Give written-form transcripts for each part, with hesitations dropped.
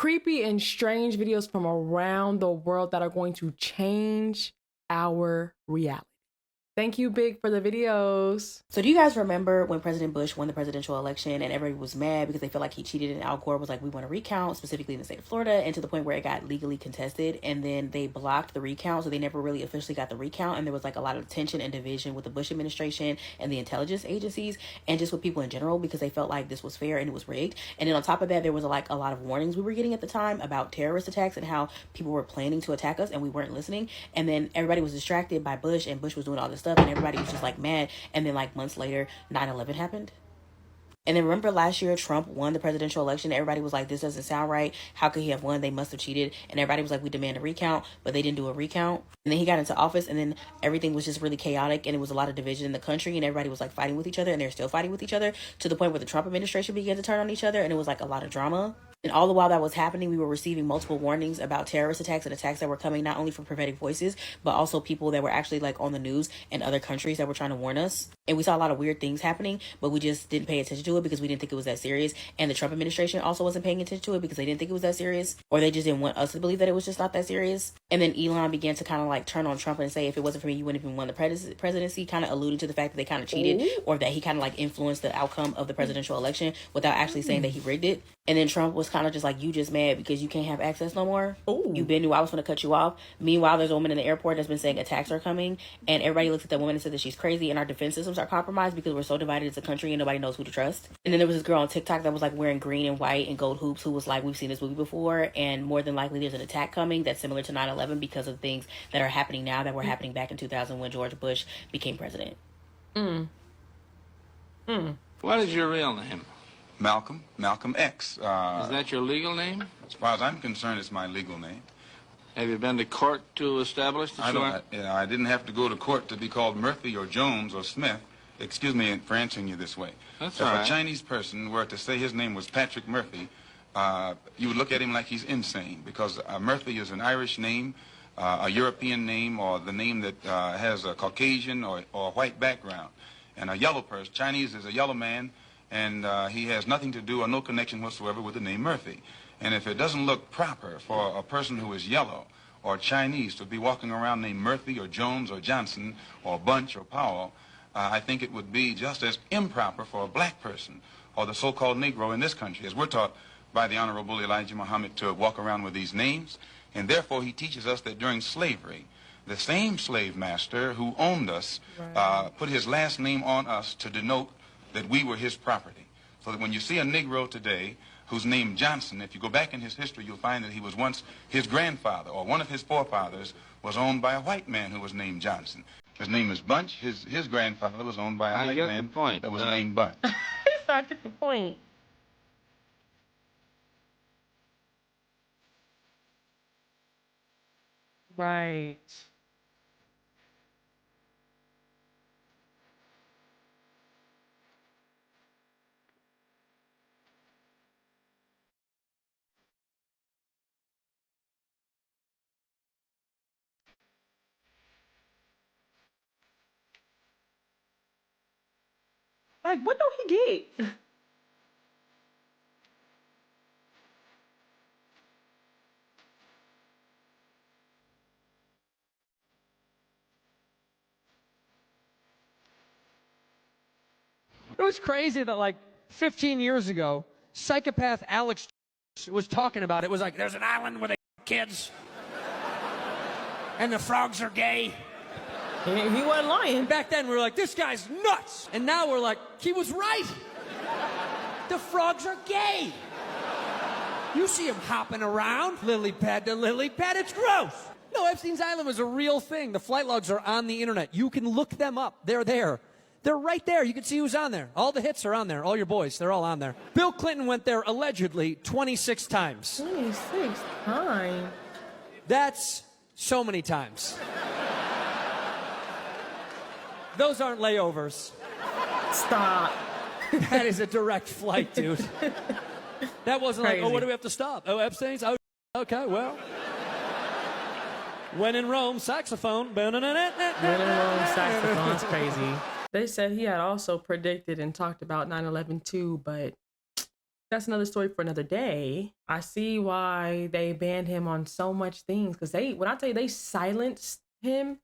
creepy and strange videos from around the world that are going to change our reality. Thank you, Big, for the videos. So do you guys remember when President Bush won the presidential election and everybody was mad because they felt like he cheated, and Al Gore was like, we want a recount, specifically in the state of Florida, and to the point where it got legally contested, and then they blocked the recount, so they never really officially got the recount, and there was like a lot of tension and division with the Bush administration and the intelligence agencies and just with people in general because they felt like this was fair and it was rigged. And then on top of that, there was like a lot of warnings we were getting at the time about terrorist attacks and how people were planning to attack us and we weren't listening. And then everybody was distracted by Bush, and Bush was doing all this stuff, and everybody was just like mad. And then like months later, 9/11 happened. And then remember last year, Trump won the presidential election. Everybody was like, this doesn't sound right. How could he have won? They must have cheated. And everybody was like, we demand a recount, but they didn't do a recount. And then he got into office, and then everything was just really chaotic, and it was a lot of division in the country, and everybody was like fighting with each other, and they're still fighting with each other to the point where the Trump administration began to turn on each other, and it was like a lot of drama. And all the while that was happening, we were receiving multiple warnings about terrorist attacks and attacks that were coming not only from prophetic voices, but also people that were actually like on the news in other countries that were trying to warn us. And we saw a lot of weird things happening, but we just didn't pay attention to it because we didn't think it was that serious. And the Trump administration also wasn't paying attention to it because they didn't think it was that serious, or they just didn't want us to believe that it was just not that serious. And then Elon began to kind of like turn on Trump and say, if it wasn't for me, you wouldn't have even won the presidency, kind of alluding to the fact that they kind of cheated or that he kind of like influenced the outcome of the presidential election without actually saying that he rigged it. And then Trump was kind of just like, you just mad because you can't have access no more. You been knew I was going to cut you off. Meanwhile, there's a woman in the airport that's been saying attacks are coming, and everybody looks at that woman and says that she's crazy, and our defense systems are compromised because we're so divided as a country and nobody knows who to trust. And then there was this girl on TikTok that was like wearing green and white and gold hoops who was like, we've seen this movie before, and more than likely there's an attack coming that's similar to 9/11 because of things that are happening now that were happening back in 2000 when George Bush became president. What is your real name? Malcolm X. Is that your legal name? As far as I'm concerned, it's my legal name. Have you been to court to establish that I didn't have to go to court to be called Murphy or Jones or Smith. Excuse me for answering you this way. That's if all right. a Chinese person were to say his name was Patrick Murphy, you would look at him like he's insane, because Murphy is an Irish name, a European name, or the name that has a Caucasian or white background. And a yellow person, Chinese is a yellow man, and he has nothing to do or no connection whatsoever with the name Murphy. And if it doesn't look proper for a person who is yellow or Chinese to be walking around named Murphy or Jones or Johnson or Bunch or Powell, I think it would be just as improper for a black person or the so-called Negro in this country, as we're taught by the Honorable Elijah Muhammad, to walk around with these names. And therefore he teaches us that during slavery, the same slave master who owned us put his last name on us to denote that we were his property. So that when you see a Negro today who's named Johnson, if you go back in his history, you'll find that he was once, his grandfather or one of his forefathers was owned by a white man who was named Johnson. His name is Bunch. His grandfather was owned by a white man that was named Bunch. It's not the point. Right. Like, what do he get? It was crazy that like 15 years ago, psychopath Alex was talking about it. It was like, there's an island where they kids and the frogs are gay. He wasn't lying. Back then we were like, this guy's nuts. And now we're like, he was right. The frogs are gay. You see them hopping around, lily pad to lily pad. It's gross. No, Epstein's Island was a real thing. The flight logs are on the internet. You can look them up. They're there. They're right there. You can see who's on there. All the hits are on there. All your boys, they're all on there. Bill Clinton went there allegedly 26 times. 26 times? That's so many times. Those aren't layovers. Stop. That is a direct flight, dude. That wasn't Crazy. like, oh, what do we have to stop? Oh, Epstein's? Oh, okay, well. When in Rome, saxophone. When in Rome, saxophone. It's crazy. They said he had also predicted and talked about 9/11 too, but That's another story for another day. I see why they banned him on so much things, because when I tell you they silenced him,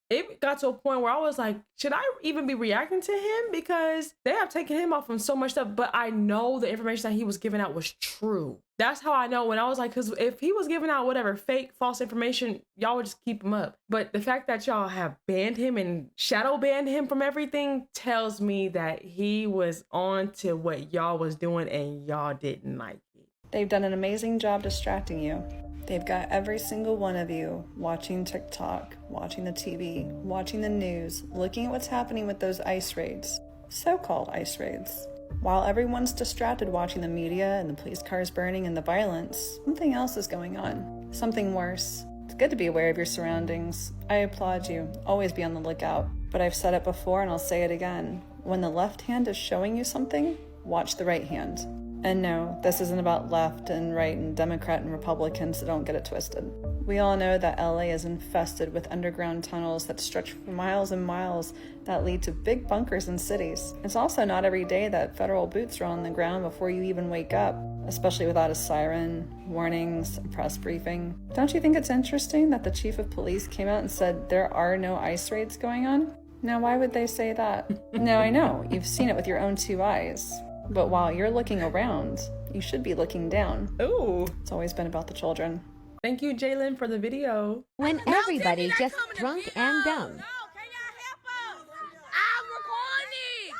it got to a point where I was like, should I even be reacting to him? Because they have taken him off from so much stuff, but I know the information that he was giving out was true. That's how I know, when I was like, because if he was giving out whatever fake, false information, y'all would just keep him up. But the fact that y'all have banned him and shadow banned him from everything tells me that he was on to what y'all was doing and y'all didn't like it. They've done an amazing job distracting you. They've got every single one of you watching TikTok, watching the TV, watching the news, looking at what's happening with those ICE raids, so-called ICE raids. While everyone's distracted watching the media and the police cars burning and the violence, something else is going on, something worse. It's good to be aware of your surroundings. I applaud you. Always be on the lookout. But I've said it before and I'll say it again. When the left hand is showing you something, watch the right hand. And no, this isn't about left and right and Democrat and Republicans, so don't get it twisted. We all know that LA is infested with underground tunnels that stretch for miles and miles that lead to big bunkers in cities. It's also not every day that federal boots are on the ground before you even wake up, especially without a siren, warnings, a press briefing. Don't you think it's interesting that the chief of police came out and said there are no ICE raids going on? Now, why would they say that? Now, I know, you've seen it with your own two eyes. But while you're looking around, you should be looking down. Ooh. It's always been about the children. Thank you, Jalen, for the video. When everybody's just drunk and dumb. No, can y'all help us? I'm recording.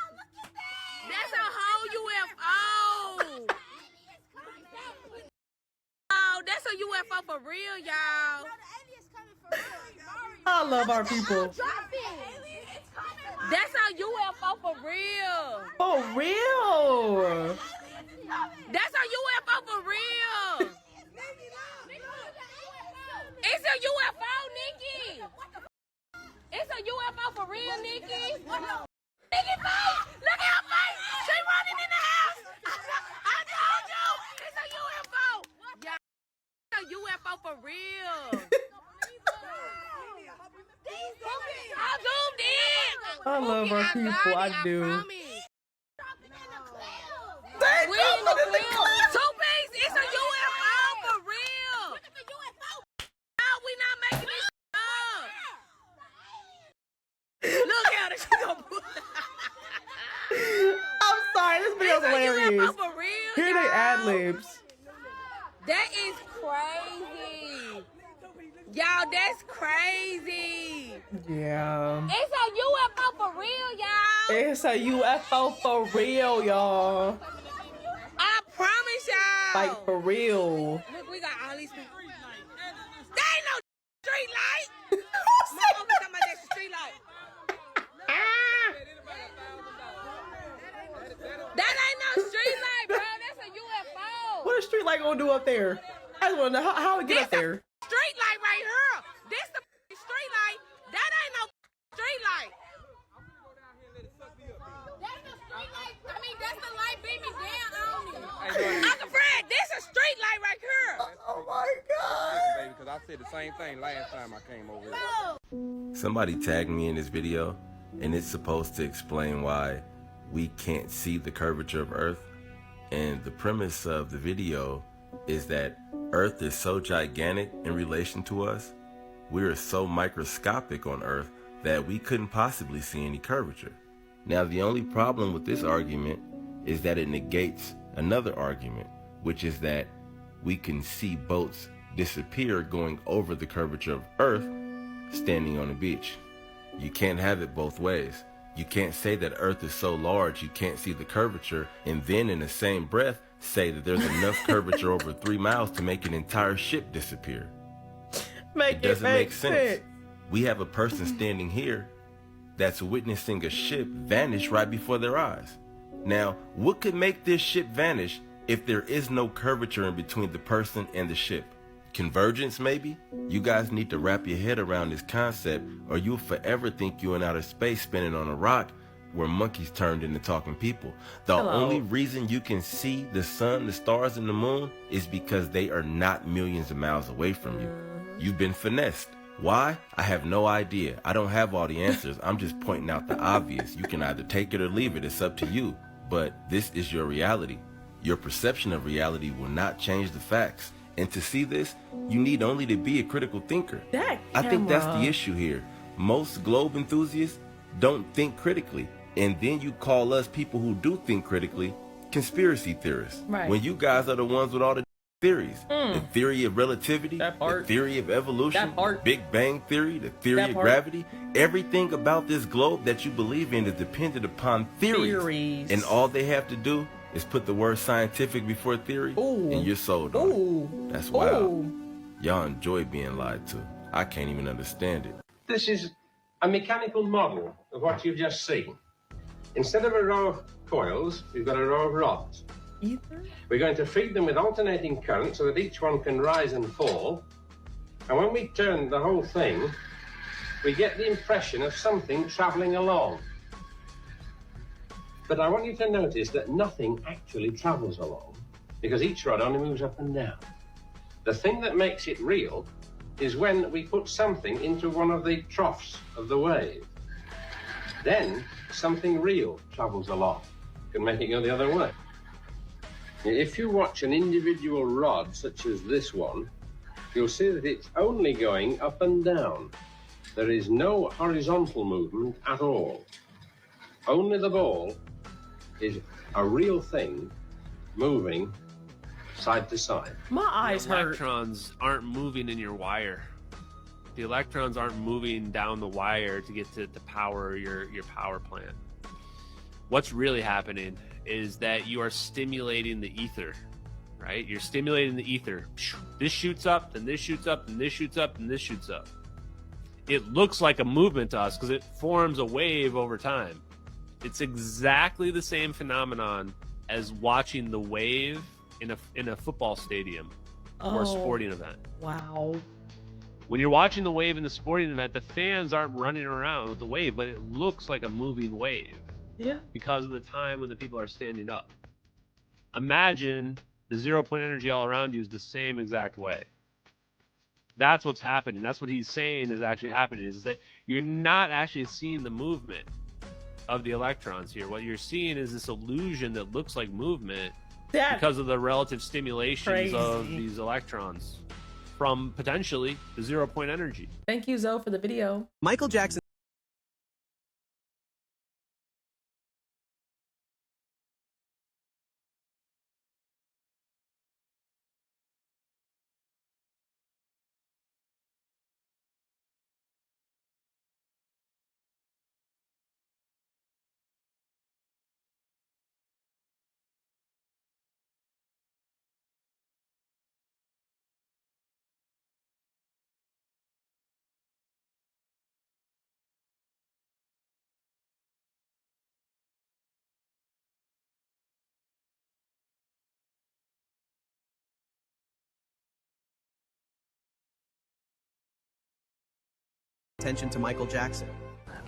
That's a whole UFO. Oh, that's a UFO for real, y'all. I love our people. That's a UFO for real. For real. That's a UFO for real. It's a UFO, Nikki. It's a UFO for real, Nikki. Nikki face. Look at her face. She running in the house. I told you. It's a UFO. Yeah. It's a UFO for real. I zoomed in. I love our people. I do. We in the clip. Two-piece. It's a UFO for real. No, we not making this up. Look at her. She gonna put. I'm sorry. This video's hilarious. For real, Here they ad-libs. That is crazy. Y'all, that's crazy. Yeah. It's a UFO for real, y'all. It's a UFO for real, y'all. I promise y'all. Like, for real. Look, we got all these people. There ain't no street light. Motherfucker talking about that street light. That ain't no street light, bro. That's a UFO. What a street light gonna do up there? I just wanna know how it get up there. Street light right here. This the street light. That ain't no street light. That's the street light. I mean, that's the light beaming down on it. Uncle Fred, this a street light right here. Oh my God. Baby, because I said the same thing last time I came over here. Somebody tagged me in this video, and it's supposed to explain why we can't see the curvature of Earth. And the premise of the video is that Earth is so gigantic in relation to us, we are so microscopic on Earth that we couldn't possibly see any curvature. Now, the only problem with this argument is that it negates another argument, which is that we can see boats disappear going over the curvature of Earth standing on a beach. You can't have it both ways. You can't say that Earth is so large you can't see the curvature, and then in the same breath say that there's enough curvature over 3 miles to make an entire ship disappear. It doesn't make sense. We have a person standing here that's witnessing a ship vanish right before their eyes. Now, what could make this ship vanish if there is no curvature in between the person and the ship? Convergence, maybe? You guys need to wrap your head around this concept, or you'll forever think you're in outer space spinning on a rock where monkeys turned into talking people. The only reason you can see the sun, the stars, and the moon is because they are not millions of miles away from you. You've been finessed. Why? I have no idea. I don't have all the answers. I'm just pointing out the obvious. You can either take it or leave it. It's up to you. But this is your reality. Your perception of reality will not change the facts. And to see this, you need only to be a critical thinker. I think that's the issue here. Most globe enthusiasts don't think critically. And then you call us people who do think critically conspiracy theorists. Right. When you guys are the ones with all the theories. The theory of relativity, the theory of evolution, Big Bang Theory, the theory of gravity. Everything about this globe that you believe in is dependent upon theories. And all they have to do is put the word scientific before theory, and you're sold on it. That's wild. Y'all enjoy being lied to. I can't even understand it. This is a mechanical model of what you've just seen. Instead of a row of coils, we've got a row of rods. We're going to feed them with alternating current so that each one can rise and fall. And when we turn the whole thing, we get the impression of something travelling along. But I want you to notice that nothing actually travels along, because each rod only moves up and down. The thing that makes it real is when we put something into one of the troughs of the wave. Then something real travels along. You can make it go the other way. If you watch an individual rod, such as this one, you'll see that it's only going up and down. There is no horizontal movement at all. Only the ball is a real thing moving side to side. My eyes hurt. The electrons aren't moving in your wire. The electrons aren't moving down the wire to get to power your power plant. What's really happening is that you are stimulating the ether, right? You're stimulating the ether. This shoots up, then this shoots up, and this shoots up, and this shoots up. It looks like a movement to us because it forms a wave over time. It's exactly the same phenomenon as watching the wave in a football stadium or a sporting event. Wow. When you're watching the wave in the sporting event, the fans aren't running around with the wave, but it looks like a moving wave. Yeah. Because of the time when the people are standing up. Imagine the 0 point energy all around you is the same exact way. That's what's happening. That's what he's saying is actually happening, is that you're not actually seeing the movement of the electrons here. What you're seeing is this illusion that looks like movement because of the relative stimulations of these electrons from potentially the 0 point energy. Thank you, Zoe, for the video. Michael Jackson. Attention to Michael Jackson.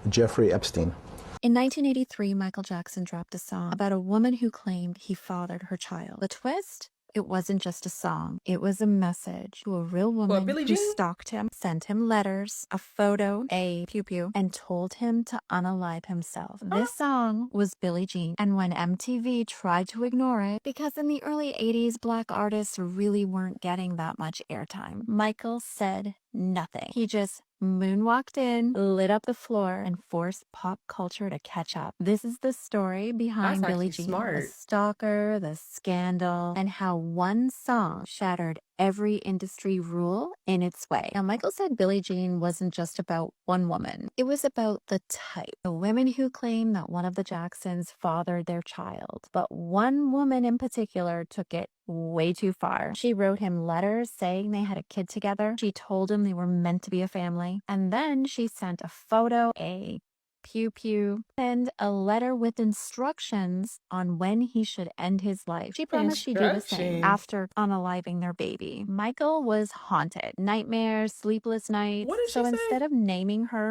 Jeffrey Epstein. In 1983, Michael Jackson dropped a song about a woman who claimed he fathered her child. The twist? It wasn't just a song. It was a message to a real woman who stalked him, sent him letters, a photo, a pew-pew, and told him to unalive himself. This song was Billie Jean, and when MTV tried to ignore it, because in the early 80s, black artists really weren't getting that much airtime, Michael said nothing. He just moonwalked in, lit up the floor, and forced pop culture to catch up. This is the story behind Billie Jean, the stalker, the scandal, and how one song shattered every industry rule in its way. Now, Michael said Billie Jean wasn't just about one woman. It was about the type. The women who claim that one of the Jacksons fathered their child. But one woman in particular took it way too far. She wrote him letters saying they had a kid together. She told him they were meant to be a family. And then she sent a photo, a pew-pew, and a letter with instructions on when he should end his life. She promised she'd do the same after unaliving their baby. Michael was haunted. Nightmares, sleepless nights. What did she say? Instead of naming her,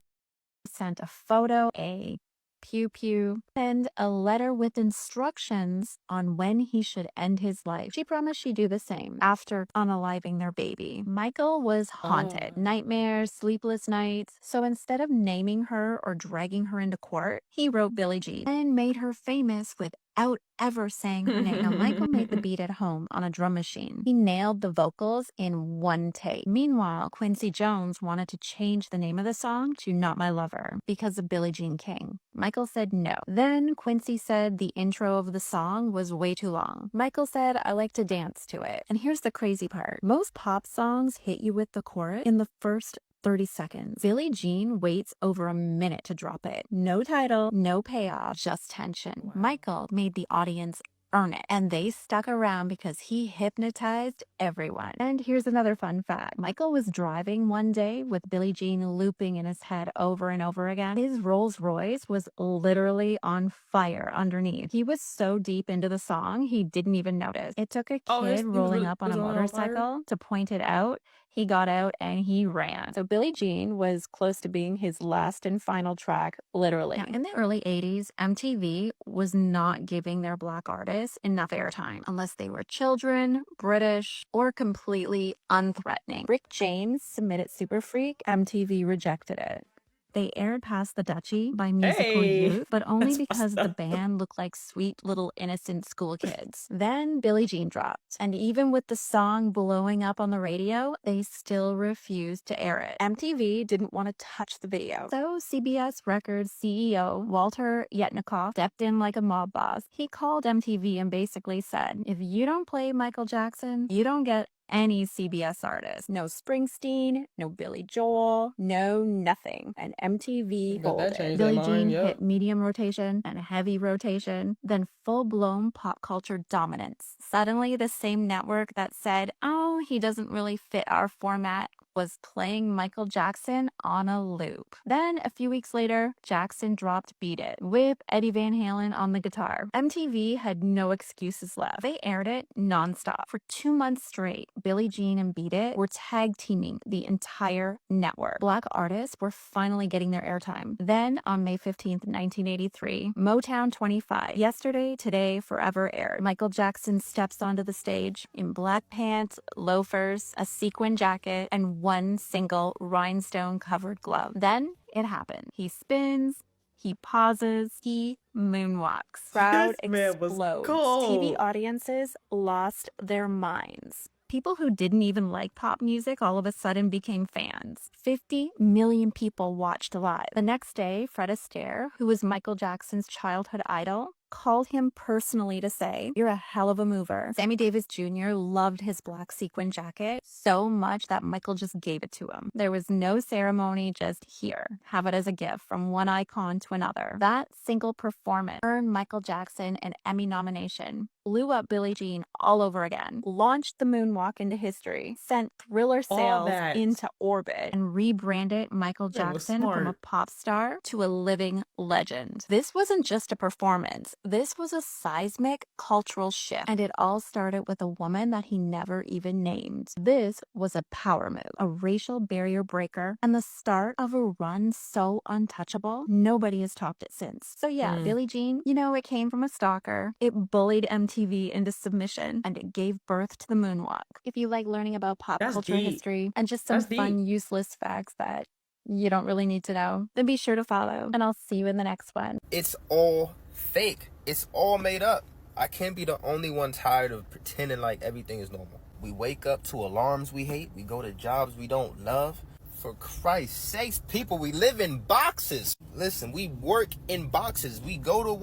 he sent a photo, a pew-pew, and a letter with instructions on when he should end his life. She promised she'd do the same after unaliving their baby. Michael was haunted. Nightmares, sleepless nights. So instead of naming her or dragging her into court, he wrote Billie Jean and made her famous with without ever saying her name. Now, Michael made the beat at home on a drum machine. He nailed the vocals in one take. Meanwhile, Quincy Jones wanted to change the name of the song to Not My Lover because of Billie Jean King. Michael said no. Then Quincy said the intro of the song was way too long. Michael said, I like to dance to it. And here's the crazy part. Most pop songs hit you with the chorus in the first 30 seconds. Billie Jean waits over a minute to drop it. No title, no payoff, just tension. Wow. Michael made the audience earn it, and they stuck around because he hypnotized everyone. And here's another fun fact. Michael was driving one day with Billie Jean looping in his head over and over again. His Rolls Royce was literally on fire underneath. He was so deep into the song, he didn't even notice. It took a kid rolling up on a motorcycle to point it out. He got out and he ran. So Billie Jean was close to being his last and final track, literally. Now, in the early 80s, MTV was not giving their black artists enough airtime unless they were children, British, or completely unthreatening. Rick James submitted Super Freak. MTV rejected it. They aired Past the Dutchie by Musical Youth, but only because the band looked like sweet little innocent school kids. Then Billie Jean dropped, and even with the song blowing up on the radio, they still refused to air it. MTV didn't want to touch the video. So CBS Records CEO Walter Yetnikoff stepped in like a mob boss. He called MTV and basically said, if you don't play Michael Jackson, you don't get any CBS artist. No Springsteen, no Billy Joel, no nothing. And MTV folded. Billie Jean hit medium rotation and heavy rotation, then full-blown pop culture dominance. Suddenly, the same network that said, oh, he doesn't really fit our format, was playing Michael Jackson on a loop. Then, a few weeks later, Jackson dropped Beat It with Eddie Van Halen on the guitar. MTV had no excuses left. They aired it nonstop. For 2 months straight, Billie Jean and Beat It were tag teaming the entire network. Black artists were finally getting their airtime. Then, on May 15th, 1983, Motown 25, Yesterday, Today, Forever aired. Michael Jackson steps onto the stage in black pants, loafers, a sequin jacket, and one single rhinestone-covered glove. Then it happened. He spins, he pauses, he moonwalks. Crowd explodes. TV audiences lost their minds. People who didn't even like pop music all of a sudden became fans. 50 million people watched live. The next day, Fred Astaire, who was Michael Jackson's childhood idol, called him personally to say, you're a hell of a mover. Sammy Davis Jr. loved his black sequin jacket so much that Michael just gave it to him. There was no ceremony, just here. Have it as a gift from one icon to another. That single performance earned Michael Jackson an Emmy nomination, blew up Billie Jean all over again, launched the moonwalk into history, sent Thriller sales into orbit, and rebranded Michael Jackson from a pop star to a living legend. This wasn't just a performance. This was a seismic cultural shift, and it all started with a woman that he never even named. This was a power move, a racial barrier breaker, and the start of a run so untouchable, nobody has topped it since. So yeah, Billie Jean, you know, it came from a stalker. It bullied MTV into submission, and it gave birth to the moonwalk. If you like learning about pop culture history and just some fun, useless facts that you don't really need to know, then be sure to follow, and I'll see you in the next one. It's all fake. It's all made up. I can't be the only one tired of pretending like everything is normal. We wake up to alarms we hate. We go to jobs we don't love. For Christ's sakes, people, we live in boxes. Listen, we work in boxes. We go to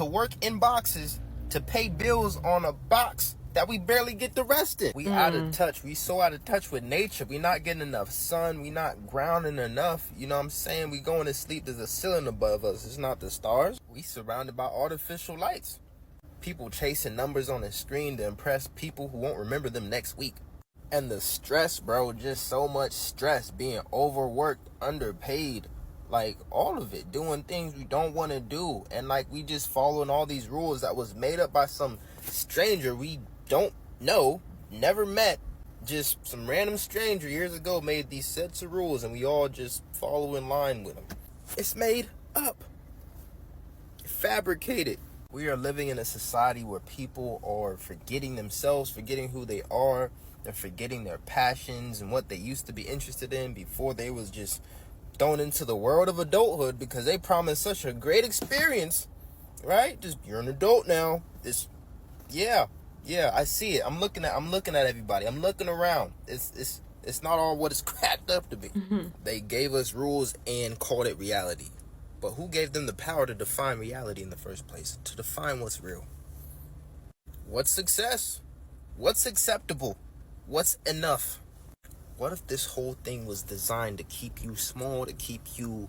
work in boxes to pay bills on a box that we barely get to rest in. We out of touch. We so out of touch with nature. We not getting enough sun. We not grounding enough. You know what I'm saying? We going to sleep. There's a ceiling above us. It's not the stars. We surrounded by artificial lights. People chasing numbers on a screen to impress people who won't remember them next week. And the stress, bro, just so much stress. Being overworked, underpaid. Like, all of it. Doing things we don't want to do. And, like, we just following all these rules that was made up by some stranger we don't know, never met. Just some random stranger years ago made these sets of rules, and we all just follow in line with them. It's made up. Fabricated. We are living in a society where people are forgetting themselves, forgetting who they are. They're forgetting their passions and what they used to be interested in before they was just thrown into the world of adulthood because they promised such a great experience. right? Just you're an adult now. Yeah, I see it. I'm looking at everybody. I'm looking around. It's not all what it's cracked up to be. They gave us rules and called it reality. But who gave them the power to define reality in the first place? To define what's real. What's success? What's acceptable? What's enough? What if this whole thing was designed to keep you small, to keep you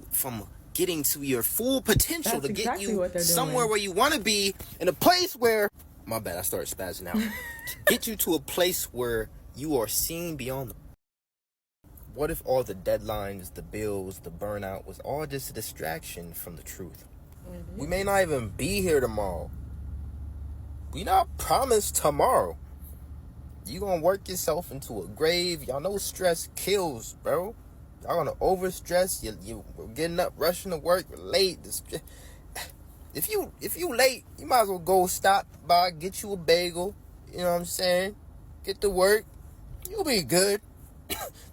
from getting to your full potential, to get you somewhere where you want to be, in a place where, my bad, I started spazzing out, to get you to a place where you are seen beyond. What if all the deadlines, the bills, the burnout was all just a distraction from the truth? We may not even be here tomorrow. We not promised tomorrow. You gonna work yourself into a grave. Y'all know stress kills, bro. Y'all gonna overstress. You getting up, rushing to work, late. If you late, you might as well go stop by, get you a bagel. You know what I'm saying? Get to work. You'll be good.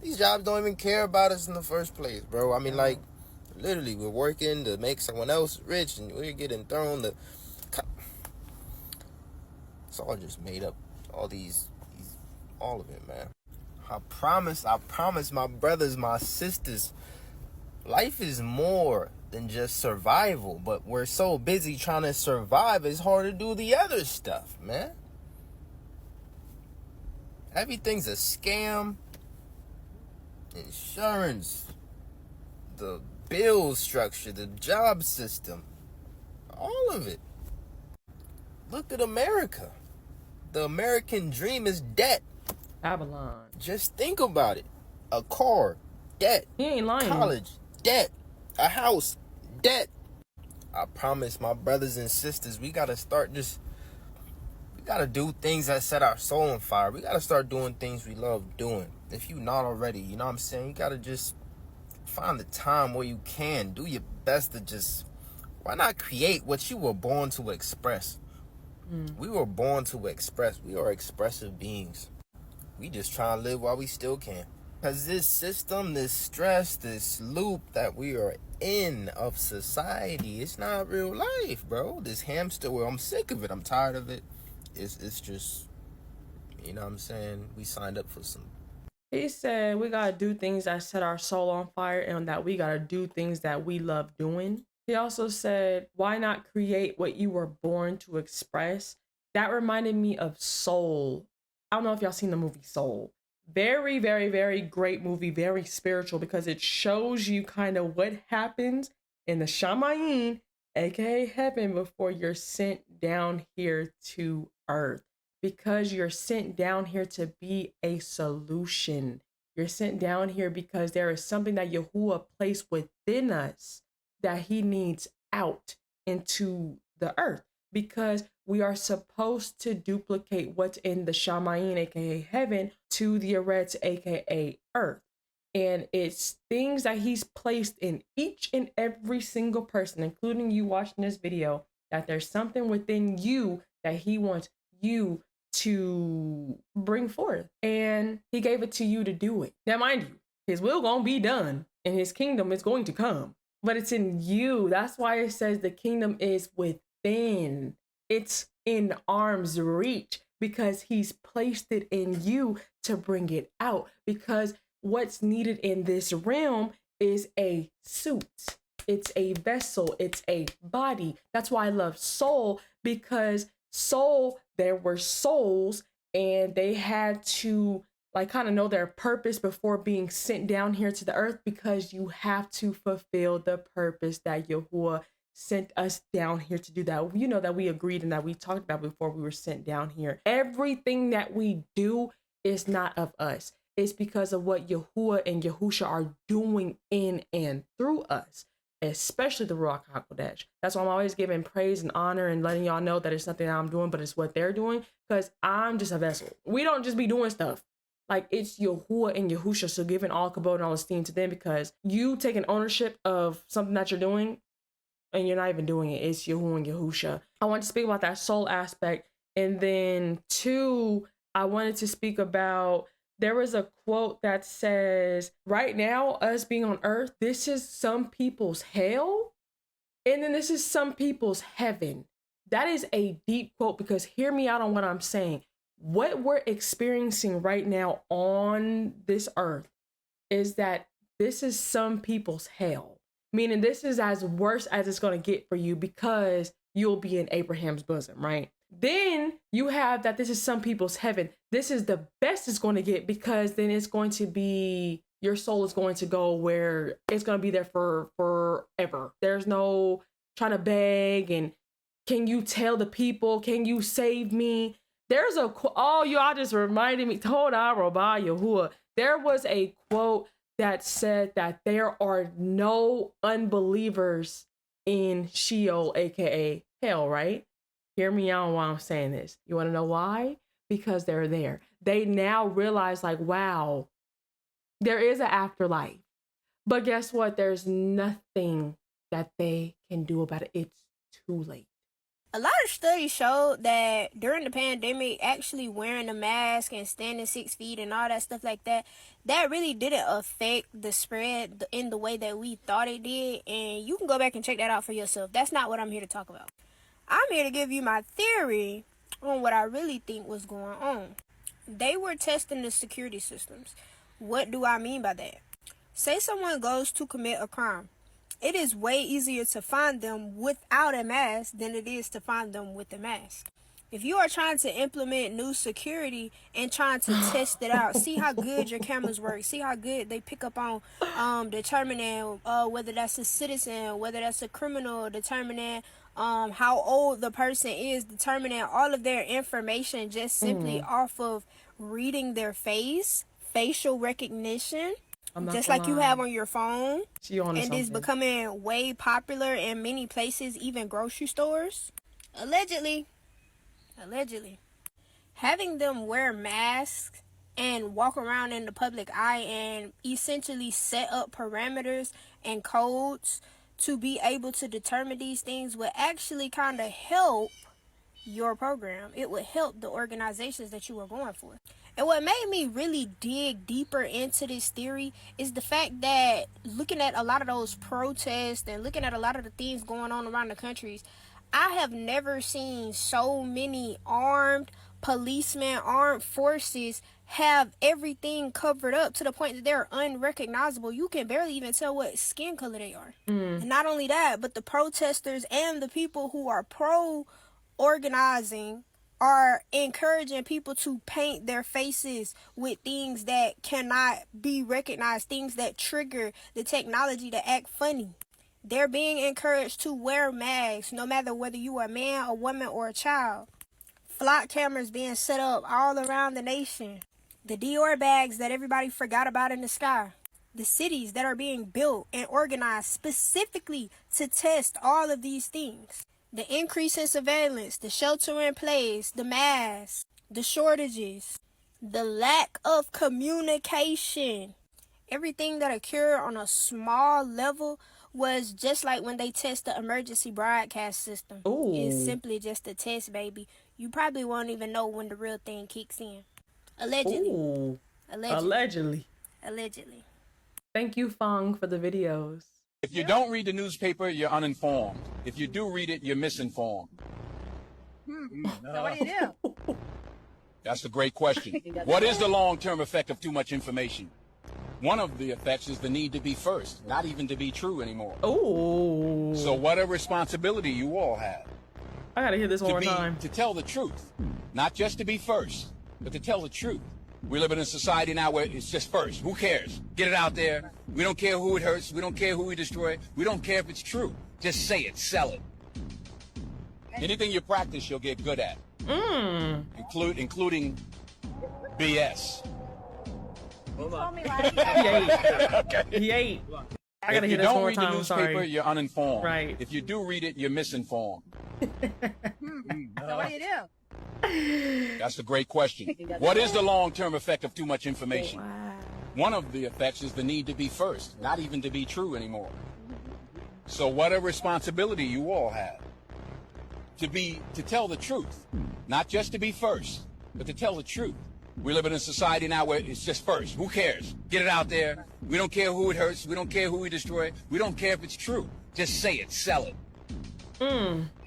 These jobs don't even care about us in the first place, bro. I mean, like, literally, we're working to make someone else rich, and we're getting thrown the. It's all just made up. All of it, man. I promise, my brothers, my sisters, life is more than just survival, but we're so busy trying to survive, it's hard to do the other stuff, man. Everything's a scam. Insurance, the bill structure, the job system, all of it. Look at America. The American dream is debt. Babylon. Just think about it. A car, debt. He ain't lying. College, debt. A house, debt. I promise, my brothers and sisters, we gotta do things that set our soul on fire. We gotta start doing things we love doing. If you not already, you know what I'm saying? You gotta just find the time where you can. Do your best to why not create what you were born to express? We were born to express. We are expressive beings. We just try to live while we still can. Because this system, this stress, this loop that we are in of society, it's not real life, bro. This hamster wheel, I'm sick of it. I'm tired of it. It's just, you know what I'm saying? We signed up for some. He said we gotta do things that set our soul on fire and that we gotta do things that we love doing. He also said, why not create what you were born to express? That reminded me of Soul. I don't know if y'all seen the movie Soul. Very, very, very great movie, very spiritual, because it shows you kind of what happens in the Shamayim, aka heaven, before you're sent down here to earth. Because you're sent down here to be a solution. You're sent down here because there is something that Yahuwah placed within us that he needs out into the earth. Because we are supposed to duplicate what's in the Shamayim, aka heaven, to the Eretz, aka earth. And it's things that he's placed in each and every single person, including you watching this video, that there's something within you that he wants you to bring forth. And he gave it to you to do it. Now, mind you, his will gonna be done and his kingdom is going to come. But it's in you. That's why it says the kingdom is within. It's in arm's reach because he's placed it in you to bring it out. Because what's needed in this realm is a suit. It's a vessel. It's a body. That's why I love Soul, because Soul, there were souls and they had to kind of know their purpose before being sent down here to the earth, because you have to fulfill the purpose that Yahuwah sent us down here to do. That, you know, that we agreed and that we talked about before we were sent down here. Everything that we do is not of us. It's because of what Yahuwah and Yahusha are doing in and through us, especially the Ruach HaKodesh. That's why I'm always giving praise and honor and letting y'all know that it's nothing that I'm doing, but it's what they're doing, because I'm just a vessel. We don't just be doing stuff. Like, it's Yahuwah and Yahusha, so giving all kabod and all esteem to them, because you taking ownership of something that you're doing and you're not even doing it. It's Yahuwah and Yahusha. I want to speak about that soul aspect. And then 2, I wanted to speak about, there was a quote that says, right now, us being on earth, this is some people's hell And then this is some people's heaven. That is a deep quote, because hear me out on what I'm saying. What we're experiencing right now on this earth is that this is some people's hell. Meaning this is as worse as it's going to get for you, because you'll be in Abraham's bosom, right? Then you have that this is some people's heaven. This is the best it's going to get, because then it's going to be, your soul is going to go where it's going to be there for forever. There's no trying to beg and can you tell the people, can you save me? There's a, oh, y'all just reminded me, told Rabbi Yahuwah, there was a quote that said that there are no unbelievers in Sheol, aka hell, right? Hear me out while I'm saying this. You want to know why? Because they're there. They now realize, like, wow, there is an afterlife. But guess what? There's nothing that they can do about it. It's too late. A lot of studies showed that during the pandemic, actually wearing a mask and standing 6 feet and all that stuff like that, that really didn't affect the spread in the way that we thought it did. And you can go back and check that out for yourself. That's not what I'm here to talk about. I'm here to give you my theory on what I really think was going on. They were testing the security systems. What do I mean by that? Say someone goes to commit a crime. It is way easier to find them without a mask than it is to find them with a mask. If you are trying to implement new security and trying to test it out, see how good your cameras work, see how good they pick up on determining whether that's a citizen, whether that's a criminal, determining how old the person is, determining all of their information just simply off of reading their face, facial recognition. Just like you have on your phone, and it's becoming way popular in many places, even grocery stores. Allegedly, having them wear masks and walk around in the public eye and essentially set up parameters and codes to be able to determine these things would actually kind of help your program. It would help the organizations that you are going for. And what made me really dig deeper into this theory is the fact that looking at a lot of those protests and looking at a lot of the things going on around the countries, I have never seen so many armed policemen, armed forces have everything covered up to the point that they're unrecognizable. You can barely even tell what skin color they are. And not only that, but the protesters and the people who are pro-organizing are encouraging people to paint their faces with things that cannot be recognized, things that trigger the technology to act funny. They're being encouraged to wear masks, no matter whether you are a man, a woman, or a child. Flock cameras being set up all around the nation. The Dior bags that everybody forgot about in the sky. The cities that are being built and organized specifically to test all of these things. The increase in surveillance, the shelter in place, the masks, the shortages, the lack of communication. Everything that occurred on a small level was just like when they test the emergency broadcast system. Ooh. It's simply just a test, baby. You probably won't even know when the real thing kicks in. Allegedly. Ooh. Allegedly. Thank you, Fong, for the videos. If you don't read the newspaper, you're uninformed. If you do read it, you're misinformed. So what do you do? That's a great question. What is the long-term effect of too much information? One of the effects is the need to be first, not even to be true anymore. Oh. So what a responsibility you all have. I gotta hear this one more time. To tell the truth, not just to be first, but to tell the truth. We live in a society now where it's just first. Who cares? Get it out there. We don't care who it hurts. We don't care who we destroy. We don't care if it's true. Just say it. Sell it. Anything you practice, you'll get good at. Including BS. You told me last Okay. He ate. I gotta hear this one more time. If you don't read the newspaper, you're uninformed. Right. If you do read it, you're misinformed. So what do you do? That's a great question. What is the long-term effect of too much information? Wow. One of the effects is the need to be first, not even to be true anymore. So what a responsibility you all have. To tell the truth, not just to be first, but to tell the truth. We live in a society now where it's just first. Who cares? Get it out there. We don't care who it hurts. We don't care who we destroy. We don't care if it's true. Just say it. Sell it.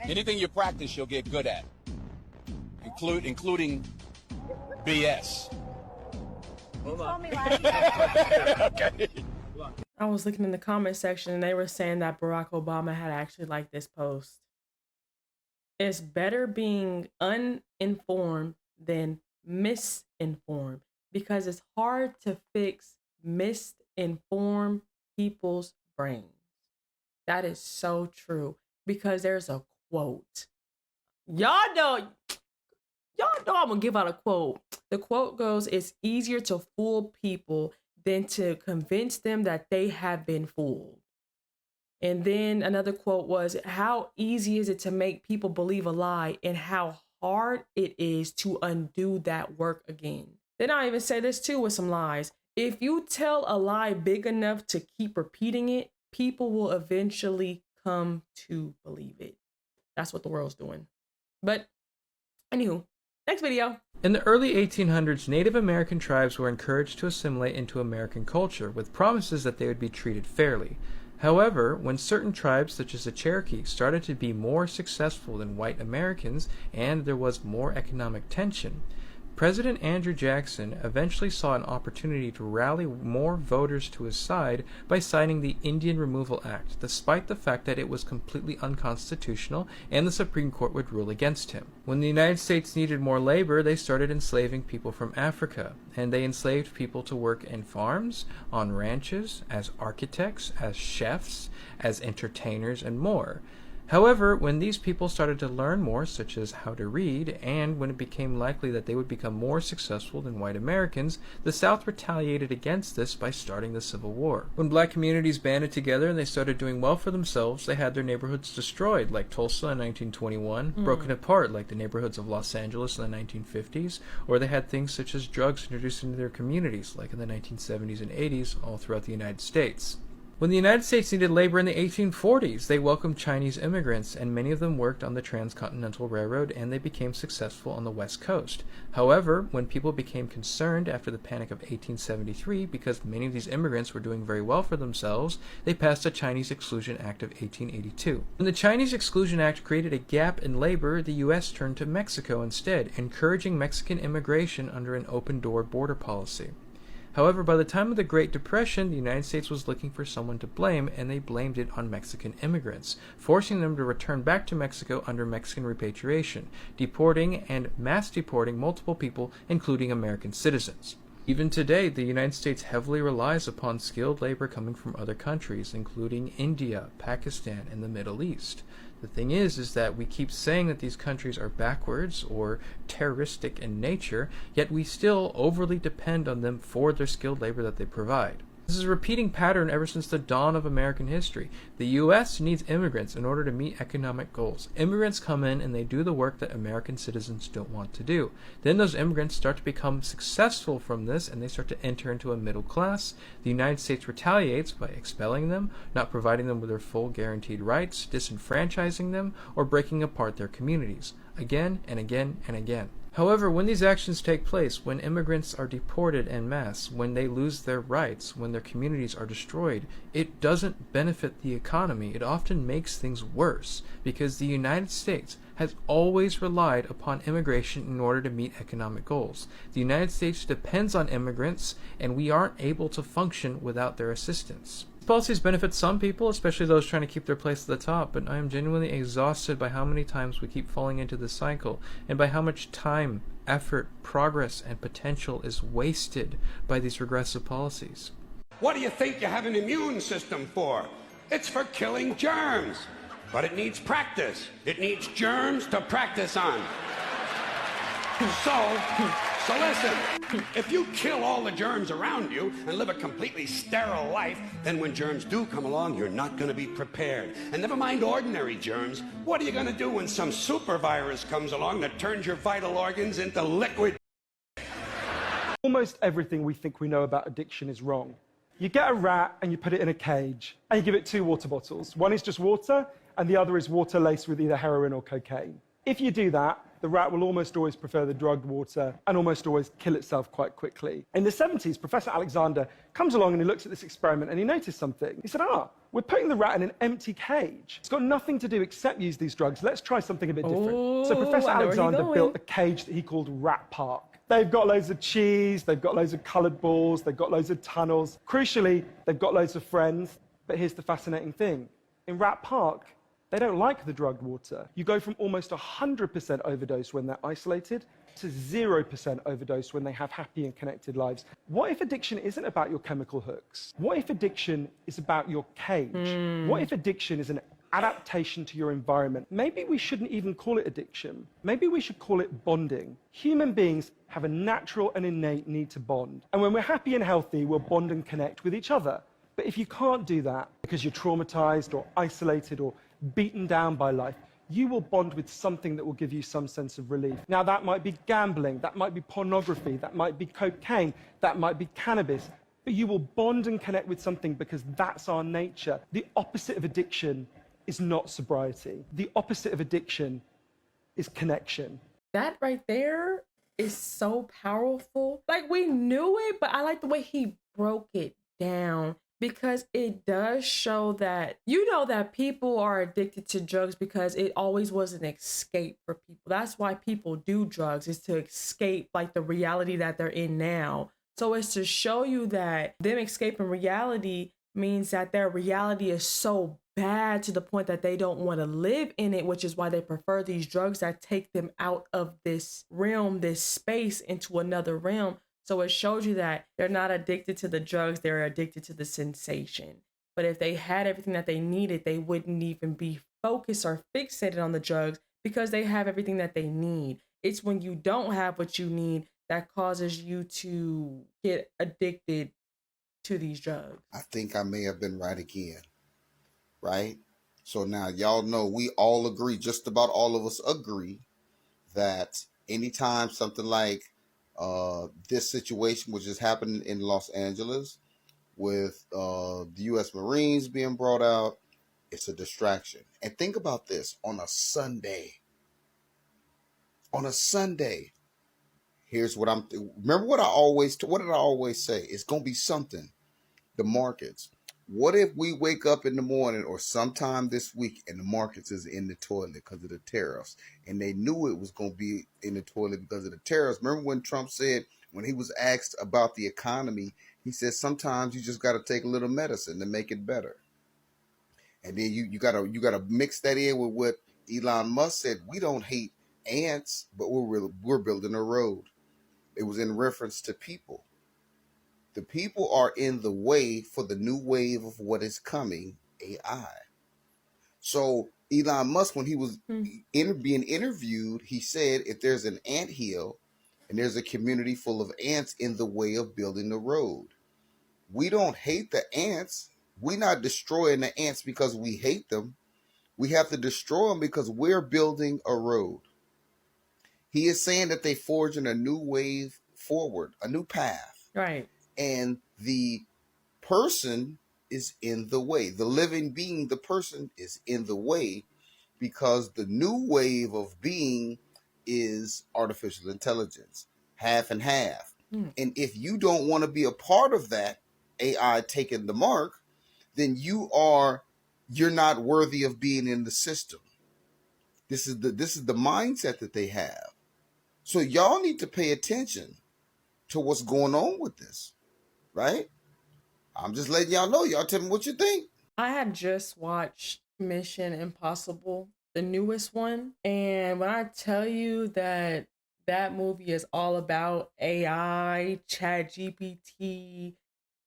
Anything you practice, you'll get good at, including BS. You told me last Okay. I was looking in the comment section and they were saying that Barack Obama had actually liked this post. It's better being uninformed than misinformed because it's hard to fix misinformed people's brains. That is so true because there's a quote. Y'all know I'm gonna give out a quote. The quote goes, "It's easier to fool people than to convince them that they have been fooled." And then another quote was, "How easy is it to make people believe a lie and how hard it is to undo that work again." Then I even say this too with some lies. If you tell a lie big enough to keep repeating it, people will eventually come to believe it. That's what the world's doing. But anywho, next video. In the early 1800s, Native American tribes were encouraged to assimilate into American culture with promises that they would be treated fairly. However, when certain tribes, such as the Cherokee, started to be more successful than white Americans and there was more economic tension, President Andrew Jackson eventually saw an opportunity to rally more voters to his side by signing the Indian Removal Act, despite the fact that it was completely unconstitutional and the Supreme Court would rule against him. When the United States needed more labor, they started enslaving people from Africa, and they enslaved people to work in farms, on ranches, as architects, as chefs, as entertainers, and more. However, when these people started to learn more, such as how to read, and when it became likely that they would become more successful than white Americans, the South retaliated against this by starting the Civil War. When black communities banded together and they started doing well for themselves, they had their neighborhoods destroyed, like Tulsa in 1921, broken apart, like the neighborhoods of Los Angeles in the 1950s, or they had things such as drugs introduced into their communities, like in the 1970s and 80s, all throughout the United States. When the United States needed labor in the 1840s, they welcomed Chinese immigrants, and many of them worked on the Transcontinental Railroad, and they became successful on the West Coast. However, when people became concerned after the Panic of 1873, because many of these immigrants were doing very well for themselves, they passed the Chinese Exclusion Act of 1882. When the Chinese Exclusion Act created a gap in labor, the U.S. turned to Mexico instead, encouraging Mexican immigration under an open-door border policy. However, by the time of the Great Depression, the United States was looking for someone to blame, and they blamed it on Mexican immigrants, forcing them to return back to Mexico under Mexican repatriation, deporting and mass deporting multiple people, including American citizens. Even today, the United States heavily relies upon skilled labor coming from other countries, including India, Pakistan, and the Middle East. The thing is that we keep saying that these countries are backwards or terroristic in nature, yet we still overly depend on them for their skilled labor that they provide. This is a repeating pattern ever since the dawn of American history. The U.S. needs immigrants in order to meet economic goals. Immigrants come in and they do the work that American citizens don't want to do. Then those immigrants start to become successful from this and they start to enter into a middle class. The United States retaliates by expelling them, not providing them with their full guaranteed rights, disenfranchising them, or breaking apart their communities, again and again and again. However, when these actions take place, when immigrants are deported en masse, when they lose their rights, when their communities are destroyed, it doesn't benefit the economy. It often makes things worse because the United States has always relied upon immigration in order to meet economic goals. The United States depends on immigrants, and we aren't able to function without their assistance. Policies benefit some people, especially those trying to keep their place at the top, but I am genuinely exhausted by how many times we keep falling into this cycle, and by how much time, effort, progress, and potential is wasted by these regressive policies. What do you think you have an immune system for? It's for killing germs. But it needs practice. It needs germs to practice on. So listen, if you kill all the germs around you and live a completely sterile life, then when germs do come along, you're not going to be prepared. And never mind ordinary germs, what are you going to do when some super virus comes along that turns your vital organs into liquid? Almost everything we think we know about addiction is wrong. You get a rat and you put it in a cage and you give it 2 water bottles. One is just water and the other is water laced with either heroin or cocaine. If you do that, the rat will almost always prefer the drugged water and almost always kill itself quite quickly. In the 70s, Professor Alexander comes along and he looks at this experiment and he noticed something. He said, we're putting the rat in an empty cage. It's got nothing to do except use these drugs. Let's try something a bit different. So Professor Alexander built a cage that he called Rat Park. They've got loads of cheese, they've got loads of coloured balls, they've got loads of tunnels. Crucially, they've got loads of friends. But here's the fascinating thing. In Rat Park, they don't like the drugged water. You go from almost 100% overdose when they're isolated to 0% overdose when they have happy and connected lives. What if addiction isn't about your chemical hooks? What if addiction is about your cage? What if addiction is an adaptation to your environment? Maybe we shouldn't even call it addiction. Maybe we should call it bonding. Human beings have a natural and innate need to bond. And when we're happy and healthy, we'll bond and connect with each other. But if you can't do that because you're traumatized or isolated or beaten down by life, you will bond with something that will give you some sense of relief. Now, that might be gambling, that might be pornography, that might be cocaine, that might be cannabis, but you will bond and connect with something because that's our nature. The opposite of addiction is not sobriety. The opposite of addiction is connection. That right there is so powerful. Like, we knew it, but I like the way he broke it down. Because it does show that, that people are addicted to drugs because it always was an escape for people. That's why people do drugs, is to escape like the reality that they're in now. So it's to show you that them escaping reality means that their reality is so bad to the point that they don't want to live in it, which is why they prefer these drugs that take them out of this realm, this space, into another realm. So it shows you that they're not addicted to the drugs, they're addicted to the sensation. But if they had everything that they needed, they wouldn't even be focused or fixated on the drugs because they have everything that they need. It's when you don't have what you need that causes you to get addicted to these drugs. I think I may have been right again, right? So now y'all know we all agree, just about all of us agree, that anytime something like this situation, which is happening in Los Angeles with the U.S. Marines being brought out, it's a distraction. And think about this, on a Sunday, here's what remember what did I always say? It's going to be something. The markets. What if we wake up in the morning or sometime this week and the markets is in the toilet because of the tariffs? And they knew it was going to be in the toilet because of the tariffs. Remember when Trump said, when he was asked about the economy, he said, sometimes you just got to take a little medicine to make it better. And then you gotta mix that in with what Elon Musk said. We don't hate ants, but we're building a road. It was in reference to people. The people are in the way for the new wave of what is coming, AI. So Elon Musk, when he was being interviewed, he said, if there's an anthill and there's a community full of ants in the way of building the road, we don't hate the ants. We're not destroying the ants because we hate them. We have to destroy them because we're building a road. He is saying that they're forging a new wave forward, a new path. Right. And the person is in the way. The living being, the person is in the way because the new wave of being is artificial intelligence, half and half. And if you don't want to be a part of that AI taking the mark, then you're not worthy of being in the system. This is the mindset that they have. So y'all need to pay attention to what's going on with this. Right? I'm just letting y'all know. Y'all tell me what you think. I had just watched Mission Impossible, the newest one. And when I tell you that that movie is all about AI, ChatGPT,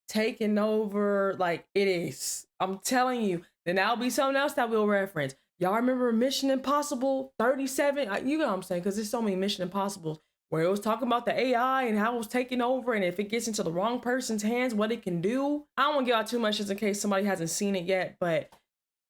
taking over, like it is. I'm telling you. Then that'll be something else that we'll reference. Y'all remember Mission Impossible 37? You know what I'm saying? Because there's so many Mission Impossibles. Where it was talking about the AI and how it was taking over, and if it gets into the wrong person's hands, what it can do. I don't want to give out too much just in case somebody hasn't seen it yet, but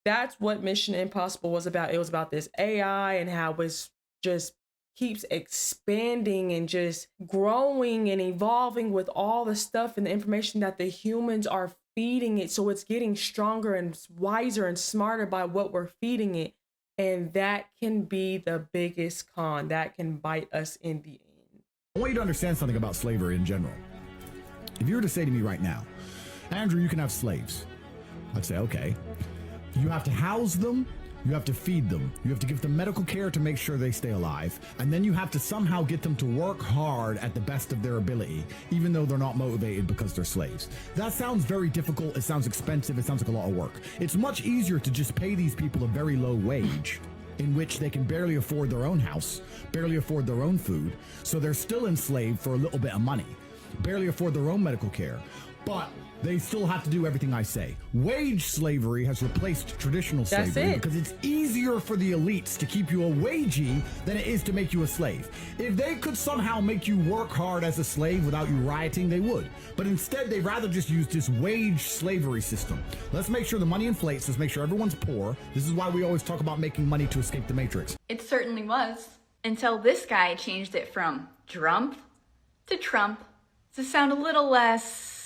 that's what Mission Impossible was about. It was about this AI and how it's just keeps expanding and just growing and evolving with all the stuff and the information that the humans are feeding it. So it's getting stronger and wiser and smarter by what we're feeding it. And that can be the biggest con. That can bite us in the end. I want you to understand something about slavery in general. If you were to say to me right now, Andrew, you can have slaves, I'd say, okay. You have to house them, you have to feed them, you have to give them medical care to make sure they stay alive, and then you have to somehow get them to work hard at the best of their ability, even though they're not motivated because they're slaves. That sounds very difficult, it sounds expensive, it sounds like a lot of work. It's much easier to just pay these people a very low wage, in which they can barely afford their own house, barely afford their own food, so they're still enslaved for a little bit of money, barely afford their own medical care, but they still have to do everything I say. Wage slavery has replaced traditional slavery because it's easier for the elites to keep you a wagee than it is to make you a slave. If they could somehow make you work hard as a slave without you rioting, they would. But instead, they'd rather just use this wage slavery system. Let's make sure the money inflates. Let's make sure everyone's poor. This is why we always talk about making money to escape the matrix. It certainly was. Until this guy changed it from Drump to Trump to sound a little less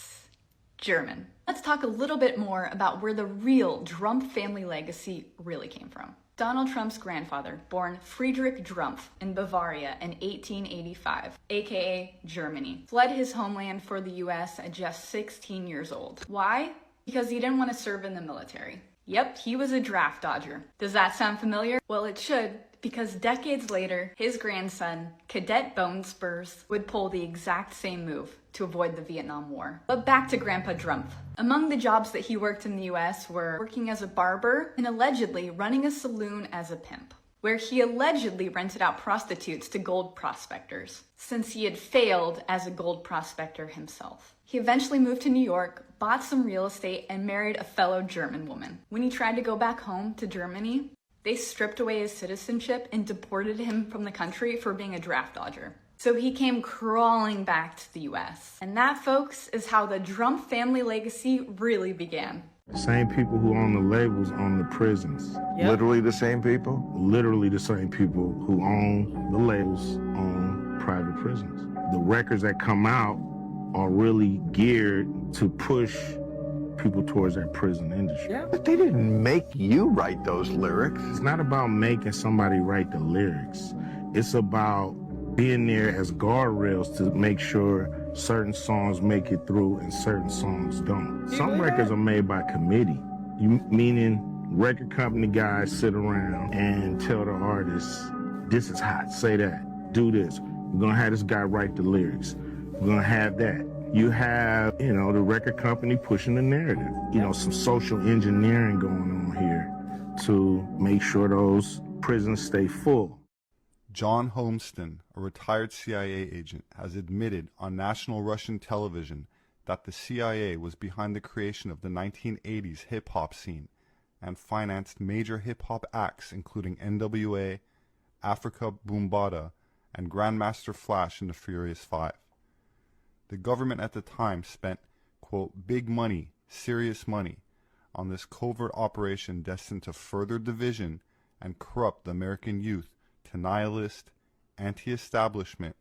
German. Let's talk a little bit more about where the real Trump family legacy really came from. Donald Trump's grandfather, born Friedrich Drumpf in Bavaria in 1885, aka Germany, fled his homeland for the US at just 16 years old. Why? Because he didn't want to serve in the military. Yep, he was a draft dodger. Does that sound familiar? Well, it should, because decades later, his grandson, Cadet Bone Spurs, would pull the exact same move to avoid the Vietnam War. But back to Grandpa Drumpf. Among the jobs that he worked in the US were working as a barber and allegedly running a saloon as a pimp, where he allegedly rented out prostitutes to gold prospectors, since he had failed as a gold prospector himself. He eventually moved to New York, bought some real estate, and married a fellow German woman. When he tried to go back home to Germany, they stripped away his citizenship and deported him from the country for being a draft dodger. So he came crawling back to the US. And that, folks, is how the Trump family legacy really began. The same people who own the labels own the prisons. Yep. Literally the same people? Literally the same people who own the labels own private prisons. The records that come out are really geared to push people towards that prison industry. Yeah. But they didn't make you write those lyrics. It's not about making somebody write the lyrics. It's about being there as guardrails to make sure certain songs make it through and certain songs don't. Some records are made by committee, meaning record company guys sit around and tell the artists, this is hot, say that, do this. We're gonna have this guy write the lyrics. We're gonna have that. You have, the record company pushing the narrative. Some social engineering going on here to make sure those prisons stay full. John Holmston, a retired CIA agent, has admitted on national Russian television that the CIA was behind the creation of the 1980s hip-hop scene and financed major hip-hop acts including NWA, Africa Boombata, and Grandmaster Flash and the Furious Five. The government at the time spent, quote, big money, serious money, on this covert operation destined to further division and corrupt the American youth to nihilist, anti-establishment,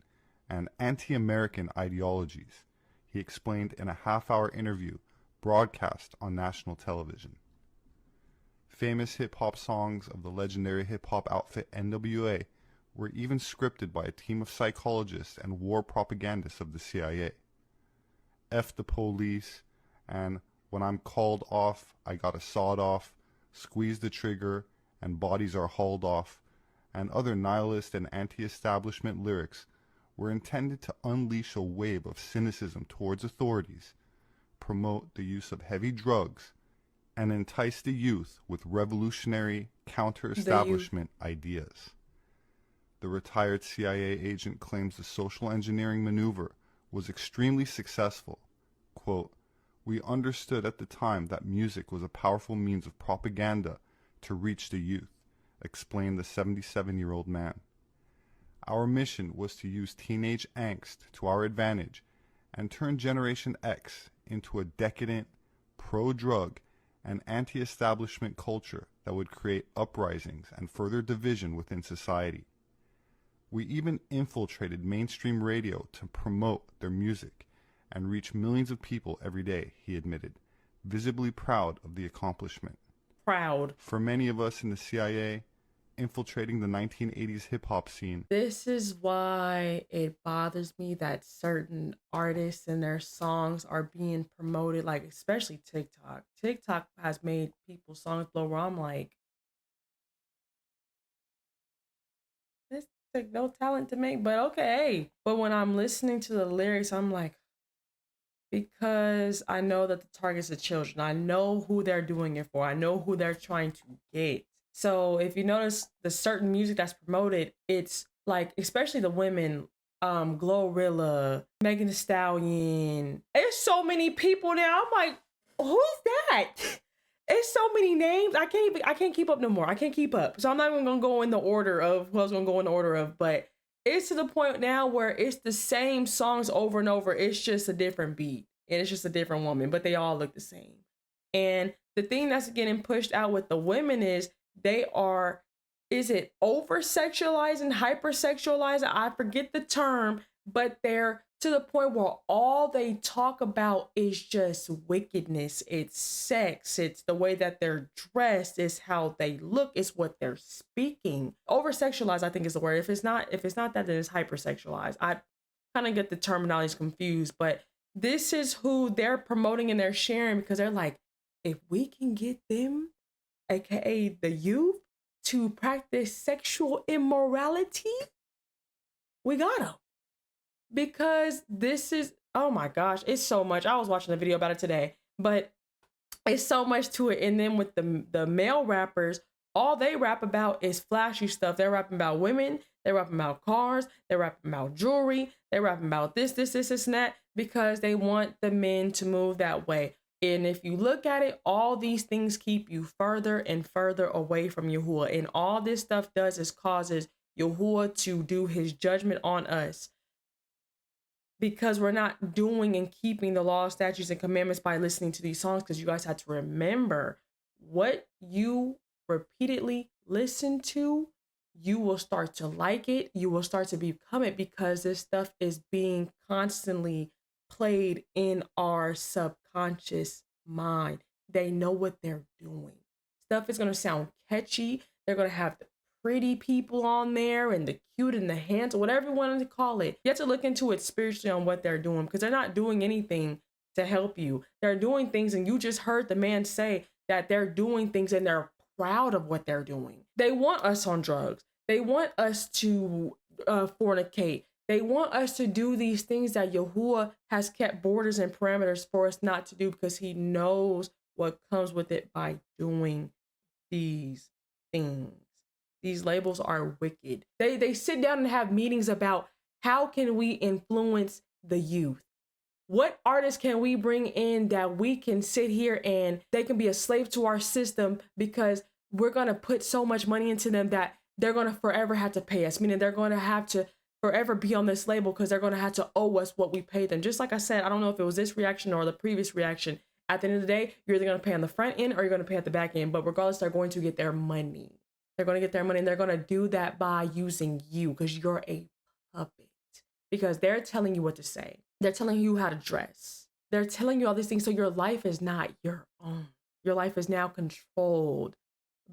and anti-American ideologies, he explained in a half-hour interview broadcast on national television. Famous hip-hop songs of the legendary hip-hop outfit NWA were even scripted by a team of psychologists and war propagandists of the CIA. F the police, and when I'm called off, I got a sawed off, squeeze the trigger, and bodies are hauled off, and other nihilist and anti-establishment lyrics were intended to unleash a wave of cynicism towards authorities, promote the use of heavy drugs, and entice the youth with revolutionary counter-establishment ideas. The retired CIA agent claims the social engineering maneuver was extremely successful. Quote, we understood at the time that music was a powerful means of propaganda to reach the youth, explained the 77-year-old man. Our mission was to use teenage angst to our advantage and turn Generation X into a decadent, pro-drug, and anti-establishment culture that would create uprisings and further division within society. We even infiltrated mainstream radio to promote their music and reach millions of people every day, he admitted, visibly proud of the accomplishment. Proud. For many of us in the CIA, infiltrating the 1980s hip-hop scene. This is why it bothers me that certain artists and their songs are being promoted, like especially TikTok. TikTok has made people's songs blow where I'm like, this took no talent to make, but okay. But when I'm listening to the lyrics, I'm like, because I know that the target's the children. I know who they're doing it for. I know who they're trying to get. So if you notice the certain music that's promoted, it's like, especially the women, Glorilla, Megan Thee Stallion. There's so many people now. I'm like, who's that? It's so many names. I can't keep up no more. I can't keep up. So I'm not even gonna go in the order of who I was gonna go in the order of, but it's to the point now where it's the same songs over and over. It's just a different beat and it's just a different woman, but they all look the same. And the thing that's getting pushed out with the women is they are, is it over-sexualizing, hyper-sexualizing? I forget the term, but they're to the point where all they talk about is just wickedness. It's sex. It's the way that they're dressed. It's how they look. It's what they're speaking. Over-sexualized, I think, is the word. If it's not that, then it's hyper-sexualized. I kind of get the terminologies confused, but this is who they're promoting and they're sharing because they're like, if we can get them, aka the youth, to practice sexual immorality, we got them. Because this is, oh my gosh, it's so much. I was watching a video about it today, but it's so much to it. And then with the male rappers, all they rap about is flashy stuff. They're rapping about women, they're rapping about cars, they're rapping about jewelry, they're rapping about this, and that, because they want the men to move that way. And if you look at it, all these things keep you further and further away from Yahuwah. And all this stuff does is causes Yahuwah to do his judgment on us. Because we're not doing and keeping the law, statutes, and commandments by listening to these songs. Because you guys had to remember, what you repeatedly listen to, you will start to like it. You will start to become it, because this stuff is being constantly played in our subconscious mind. They know what they're doing. Stuff is going to sound catchy. They're going to have the pretty people on there and the cute and the handsome, whatever you want to call it. You have to look into it spiritually on what they're doing, because they're not doing anything to help you. They're doing things, and you just heard the man say that they're doing things and they're proud of what they're doing. They want us on drugs. They want us to fornicate. They want us to do these things that Yahuwah has kept borders and parameters for us not to do, because he knows what comes with it by doing these things. These labels are wicked. They sit down and have meetings about how can we influence the youth? What artists can we bring in that we can sit here and they can be a slave to our system, because we're going to put so much money into them that they're going to forever have to pay us, meaning they're going to have to forever be on this label, because they're going to have to owe us what we paid them. Just like I said, I don't know if it was this reaction or the previous reaction. At the end of the day, you're either going to pay on the front end or you're going to pay at the back end. But regardless, they're going to get their money. They're going to get their money, and they're going to do that by using you, because you're a puppet. Because they're telling you what to say. They're telling you how to dress. They're telling you all these things. So your life is not your own. Your life is now controlled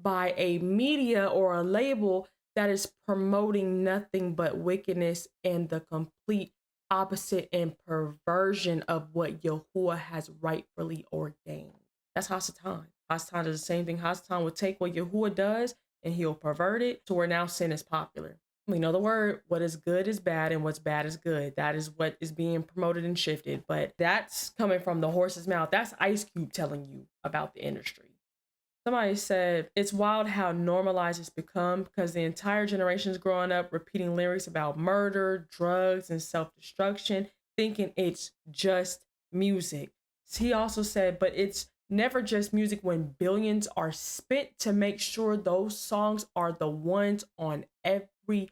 by a media or a label that is promoting nothing but wickedness and the complete opposite and perversion of what Yahuwah has rightfully ordained. That's Hasatan. Hasatan does the same thing. Hasatan will take what Yahuwah does and he'll pervert it to where now sin is popular. We know the word, what is good is bad and what's bad is good. That is what is being promoted and shifted. But that's coming from the horse's mouth. That's Ice Cube telling you about the industry. Somebody said, it's wild how normalized it's become, because the entire generation's growing up repeating lyrics about murder, drugs, and self-destruction, thinking it's just music. He also said, but it's never just music when billions are spent to make sure those songs are the ones on every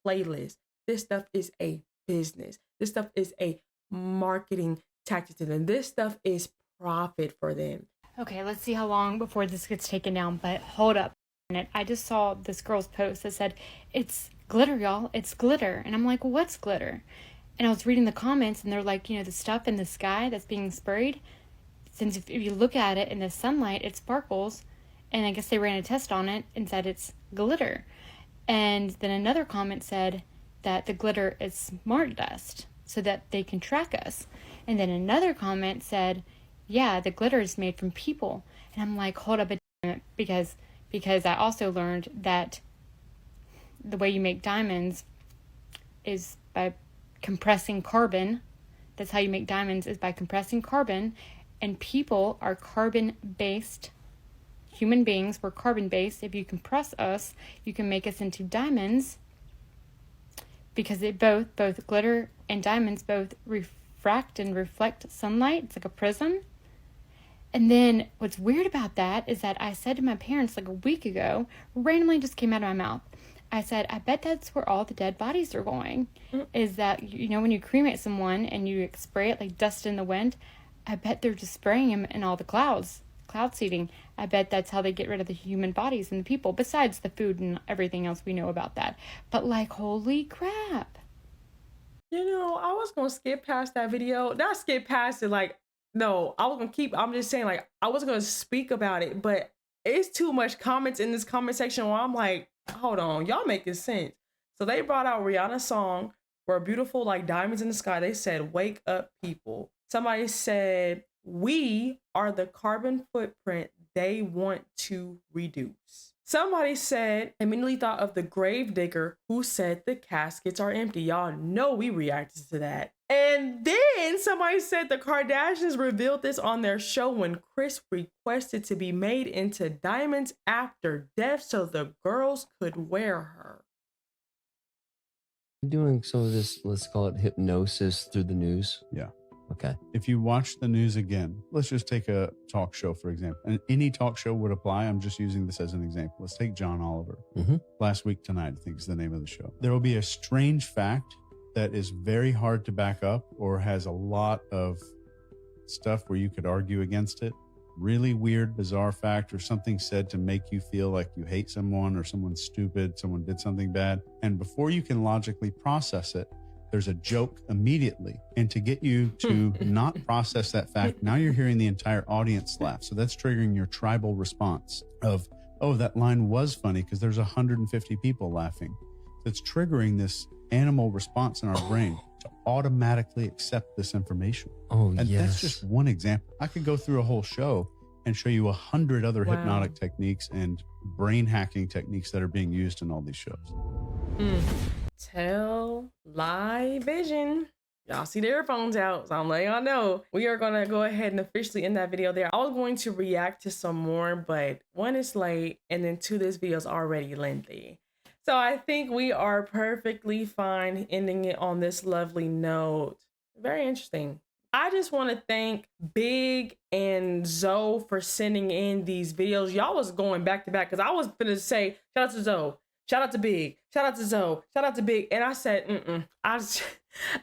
playlist. This stuff is a business. This stuff is a marketing tactic to them. This stuff is profit for them. Okay, let's see how long before this gets taken down, but hold up a minute. I just saw this girl's post that said, it's glitter, y'all. It's glitter. And I'm like, well, what's glitter? And I was reading the comments, and they're like, the stuff in the sky that's being sprayed, since if you look at it in the sunlight, it sparkles, And I guess they ran a test on it and said it's glitter. And then another comment said that the glitter is smart dust so that they can track us. And then another comment said, yeah, the glitter is made from people. And I'm like, hold up a minute, because I also learned that the way you make diamonds is by compressing carbon. That's how you make diamonds, is by compressing carbon. And people are carbon-based. Human beings, we're carbon-based. If you compress us, you can make us into diamonds, because they both glitter and diamonds both refract and reflect sunlight. It's like a prism. And then what's weird about that is that I said to my parents like a week ago, randomly just came out of my mouth, I said, I bet that's where all the dead bodies are going. Is that, you know, when you cremate someone and you spray it like dust in the wind, I bet they're just spraying them in all the cloud seeding. I bet that's how they get rid of the human bodies and the people, besides the food and everything else we know about that. But like, holy crap. You know, I was going to skip past that video. Not skip past it, like, no, I was going to keep, I'm just saying, like, I was going to speak about it, but it's too much comments in this comment section where I'm like, hold on, y'all making sense. So they brought out Rihanna's song, We're Beautiful Like Diamonds in the Sky. They said, wake up, people. Somebody said, we are the carbon footprint they want to reduce. Somebody said, immediately thought of the grave digger who said the caskets are empty. Y'all know we reacted to that. And then somebody said the Kardashians revealed this on their show when Kris requested to be made into diamonds after death so the girls could wear her. Doing some of this, let's call it hypnosis through the news. Yeah. Okay. If you watch the news again, let's just take a talk show, for example. And any talk show would apply. I'm just using this as an example. Let's take John Oliver. Last Week Tonight, I think is the name of the show. There will be a strange fact that is very hard to back up or has a lot of stuff where you could argue against it. Really weird, bizarre fact or something said to make you feel like you hate someone or someone's stupid, someone did something bad. And before you can logically process it, there's a joke immediately. And to get you to not process that fact, now you're hearing the entire audience laugh. So that's triggering your tribal response of, oh, that line was funny because there's 150 people laughing. That's triggering this animal response in our brain to automatically accept this information. Oh, and yes. that's just one example. I could go through a whole show and show you 100 other Wow. hypnotic techniques and brain hacking techniques that are being used in all these shows. Tell Lie Vision. Y'all see the earphones out, so I'm letting y'all know. We are gonna go ahead and officially end that video there. I was going to react to some more, but one, is late, and then two, this video is already lengthy. So I think we are perfectly fine ending it on this lovely note. Very interesting. I just want to thank Big and Zoe for sending in these videos. Y'all was going back to back because I was gonna say shout out to Zoe, shout out to Big, shout out to Zoe, shout out to Big, and I said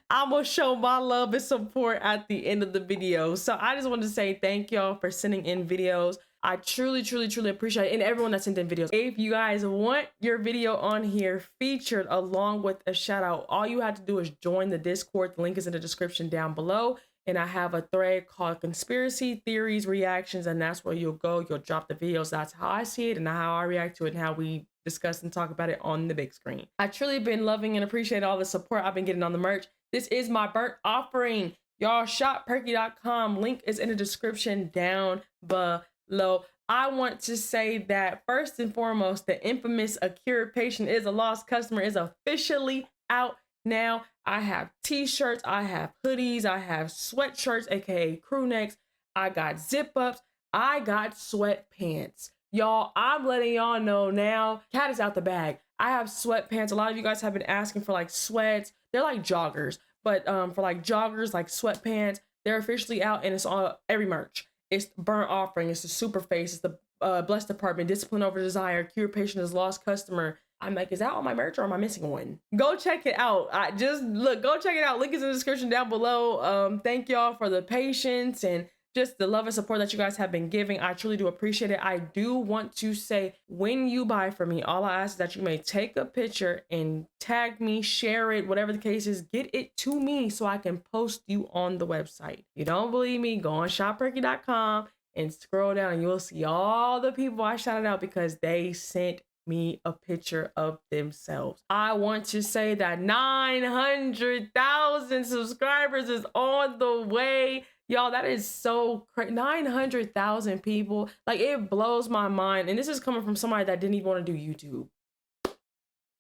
I'm gonna show my love and support at the end of the video. So I just wanted to say thank y'all for sending in videos. I truly appreciate it, and everyone that sent in videos. If you guys want your video on here featured along with a shout out, all you have to do is join the Discord. The link is in the description down below. And I have a thread called Conspiracy Theories Reactions, and that's where you'll go. You'll drop the videos. That's how I see it and how I react to it and how we discuss and talk about it on the big screen. I truly been loving and appreciate all the support I've been getting on the merch. This is my burnt offering. Y'all shop Perkyy.com. Link is in the description down below. I want to say that first and foremost, the infamous A Cured Patient is a Lost Customer is officially out now. I have t-shirts, I have hoodies, I have sweatshirts, aka crew necks, I got zip ups, I got sweatpants. Y'all, I'm letting y'all know now, cat is out the bag. I have sweatpants. A lot of you guys have been asking for like sweats. They're like joggers, but for like joggers, like sweatpants, they're officially out, and it's on every merch. It's Burnt Offering, it's the Super Face, it's the Blessed Department, Discipline Over Desire, Cured Patient is Lost Customer. I'm like, is that on my merch or am I missing one? Go check it out. Go check it out. Link is in the description down below. Thank y'all for the patience and just the love and support that you guys have been giving. I truly do appreciate it. I do want to say, when you buy from me, all I ask is that you may take a picture and tag me, share it, whatever the case is, get it to me so I can post you on the website. If you don't believe me, go on shopperky.com and scroll down and you'll see all the people I shouted out because they sent me a picture of themselves. I want to say that 900,000 subscribers is on the way. Y'all, that is so crazy. 900,000 people. Like, it blows my mind. And this is coming from somebody that didn't even want to do YouTube.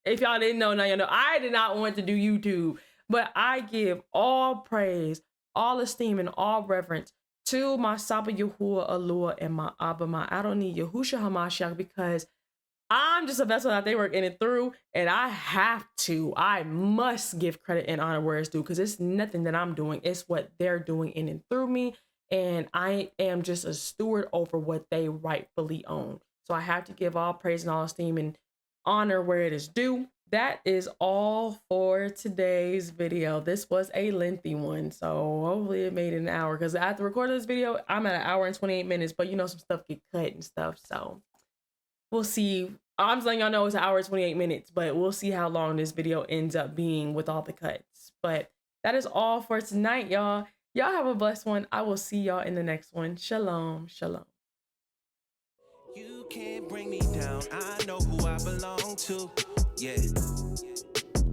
If y'all didn't know, now you know. I did not want to do YouTube. But I give all praise, all esteem, and all reverence to my Saba Yahuwah Alua and my Abba, my Adonai Yahusha Hamashiach, because I'm just a vessel that they work in and through, and I must give credit and honor where it's due, because it's nothing that I'm doing. It's what they're doing in and through me, and I am just a steward over what they rightfully own. So I have to give all praise and all esteem and honor where it is due. That is all for today's video. This was a lengthy one, so hopefully it made it an hour, because after recording this video, I'm at 1 hour and 28 minutes, but you know, some stuff get cut and stuff, so we'll see. I'm just letting y'all know it's 1 hour and 28 minutes, but we'll see how long this video ends up being with all the cuts. But that is all for tonight, y'all. Y'all have a blessed one. I will see y'all in the next one. Shalom, shalom. You can't bring me down. I know who I belong to. Yeah.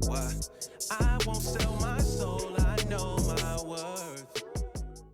What? I won't sell my soul. I know my worth.